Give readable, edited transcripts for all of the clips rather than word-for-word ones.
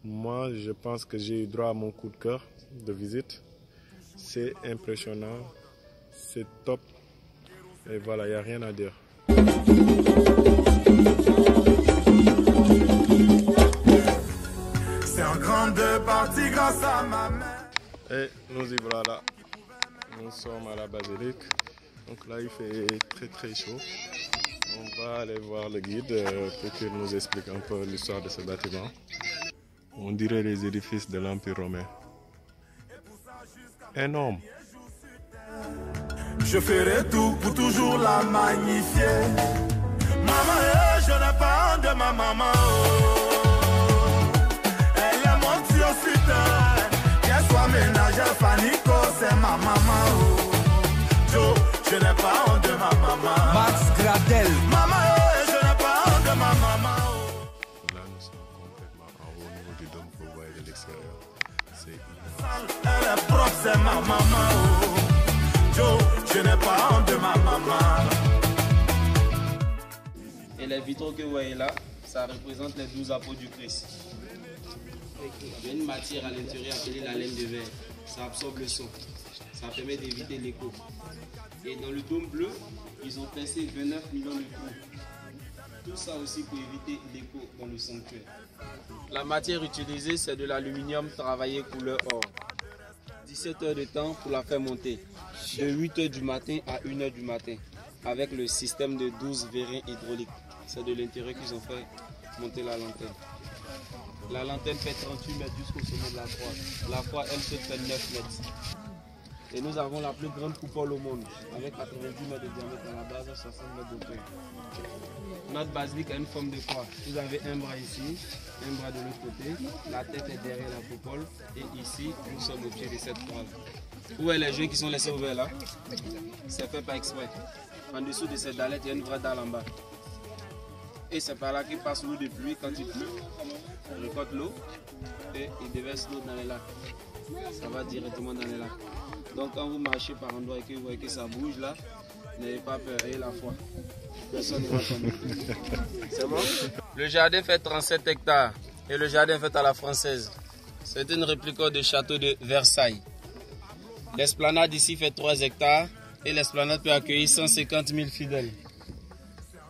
Moi, je pense que j'ai eu droit à mon coup de cœur de visite. C'est impressionnant, c'est top. Et voilà, il n'y a rien à dire. C'est en grande partie grâce à ma mère. Et nous y voilà. Nous sommes à la basilique. Donc là, il fait très chaud. On va aller voir le guide pour qu'il nous explique un peu l'histoire de ce bâtiment. On dirait les édifices de l'Empire romain. Énorme. Je ferai tout pour toujours la magnifier. Maman, je n'ai pas honte de ma maman. Elle est mon Dieu super. Qu'elle soit ménagère, Fanico, c'est ma maman. Joe, je n'ai pas honte de ma maman. Max Gradel. Maman, je n'ai pas honte de ma maman. Là, nous sommes complètement en haut au niveau du dôme pour voir de l'extérieur. C'est Elle est propre, c'est ma maman. Joe, je n'ai pas honte de ma maman. Et les vitraux que vous voyez là, ça représente les 12 apôtres du Christ. Il y a une matière à l'intérieur appelée la laine de verre. Ça absorbe le son. Ça permet d'éviter l'écho. Et dans le dôme bleu, ils ont placé 29 millions de trous. Tout ça aussi pour éviter l'écho dans le sanctuaire. La matière utilisée, c'est de l'aluminium travaillé couleur or. 17 heures de temps pour la faire monter. De 8 heures du matin à 1 heure du matin. Avec le système de 12 vérins hydrauliques. C'est de l'intérieur qu'ils ont fait monter la lanterne. La lanterne fait 38 mètres jusqu'au sommet de la croix. La croix, elle se fait 9 mètres. Et nous avons la plus grande coupole au monde, avec 90 mètres de diamètre à la base, 60 mètres de hauteur. Notre basilique a une forme de croix. Vous avez un bras ici, un bras de l'autre côté. La tête est derrière la coupole. Et ici, nous sommes au pied de cette croix. Où est les joints qui sont laissés ouverts là? C'est fait par exprès. En dessous de cette dallette, il y a une vraie dalle en bas. Et c'est par là qu'il passe l'eau de pluie quand il pleut. On récolte l'eau et il déverse l'eau dans les lacs. Ça va directement dans les lacs. Donc quand vous marchez par endroit et que vous voyez que ça bouge là, n'ayez pas peur, ayez la foi. Personne ne va tomber. C'est bon? Le jardin fait 37 hectares et le jardin fait à la française. C'est une réplique de château de Versailles. L'esplanade ici fait 3 hectares et l'esplanade peut accueillir 150 000 fidèles.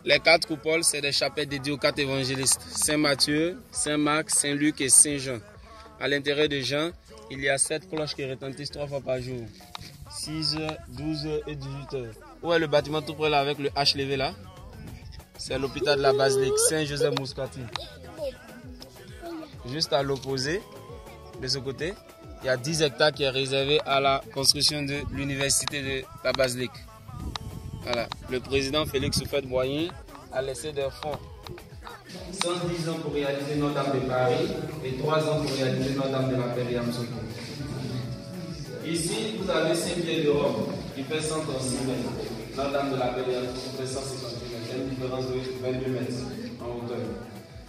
Les 4 coupoles, c'est des chapelles dédiées aux 4 évangélistes, Saint-Matthieu, Saint-Marc, Saint-Luc et Saint-Jean. À l'intérieur de Jean, il y a 7 cloches qui retentissent 3 fois par jour. 6h, 12h et 18h. Où est le bâtiment tout près là avec le H levé là? C'est l'hôpital de la Basilique, Saint-Joseph-Mouscati. Juste à l'opposé, de ce côté, il y a 10 hectares qui est réservé à la construction de l'université de la Basilique. Voilà. Le président Félix Houphouët-Boigny a laissé des fonds. 110 ans pour réaliser Notre-Dame de Paris et 3 ans pour réaliser Notre-Dame de la Paix et Amsouk. Ici, vous avez Saint-Pierre de Rome qui fait 136 mètres. Notre-Dame de la Paix et Amsouk fait 158 mètres. Il y a une différence de 22 mètres en hauteur.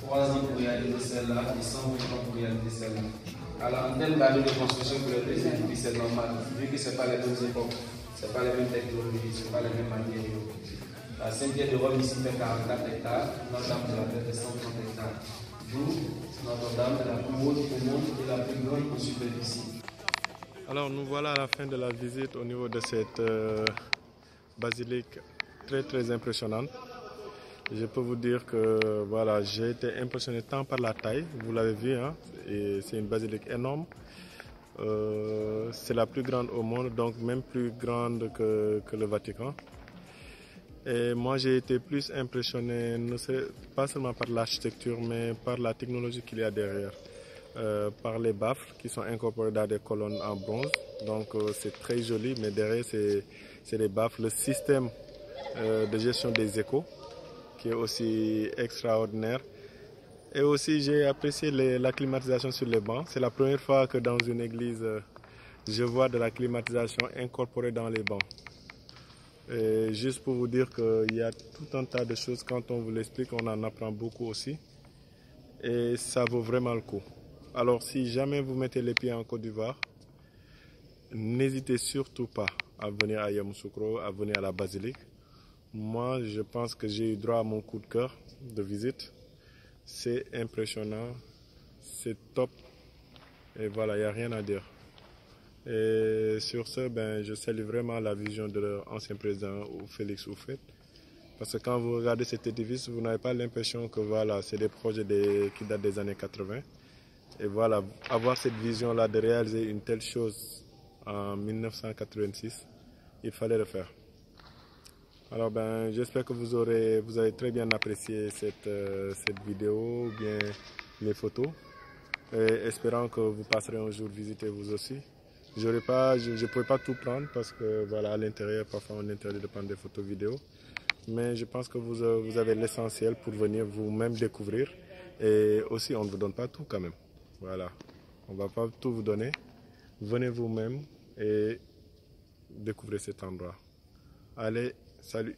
3 ans pour réaliser celle-là et 120 ans pour réaliser celle-là. Alors, en termes d'années de construction pour les deux édifices, c'est normal, vu que ce n'est pas les mêmes époques. Ce n'est pas les mêmes technologies, ce n'est pas les mêmes matériaux. La Saint-Pierre de Rome ici fait 44 hectares, Notre-Dame de la Paix fait 130 hectares. D'où Notre-Dame est la plus haute au monde et la plus grande en superficie. Alors nous voilà à la fin de la visite au niveau de cette basilique très impressionnante. Je peux vous dire que voilà, j'ai été impressionné tant par la taille, vous l'avez vu, hein, et c'est une basilique énorme. C'est la plus grande au monde, donc même plus grande que le Vatican. Et moi j'ai été plus impressionné, pas seulement par l'architecture, mais par la technologie qu'il y a derrière. Par les baffles qui sont incorporés dans des colonnes en bronze. Donc c'est très joli, mais derrière c'est des baffles. Le système de gestion des échos qui est aussi extraordinaire. Et aussi j'ai apprécié la climatisation sur les bancs. C'est la première fois que dans une église je vois de la climatisation incorporée dans les bancs. Et juste pour vous dire qu'il y a tout un tas de choses, quand on vous l'explique, on en apprend beaucoup aussi. Et ça vaut vraiment le coup. Alors si jamais vous mettez les pieds en Côte d'Ivoire, n'hésitez surtout pas à venir à Yamoussoukro, à venir à la basilique. Moi, je pense que j'ai eu droit à mon coup de cœur de visite. C'est impressionnant, c'est top. Et voilà, il n'y a rien à dire. Et sur ce, je salue vraiment la vision de l'ancien président Félix Houphouët. Parce que quand vous regardez cet édifice, vous n'avez pas l'impression que voilà, c'est des projets qui datent des années 80. Et voilà, avoir cette vision-là de réaliser une telle chose en 1986, il fallait le faire. Alors j'espère que vous avez très bien apprécié cette vidéo ou bien les photos. Et espérant que vous passerez un jour visiter vous aussi. Je ne pouvais pas tout prendre parce que voilà, à l'intérieur, parfois on est interdit de prendre des photos vidéo. Mais je pense que vous avez l'essentiel pour venir vous-même découvrir. Et aussi, on ne vous donne pas tout quand même. Voilà, on ne va pas tout vous donner. Venez vous-même et découvrez cet endroit. Allez, salut!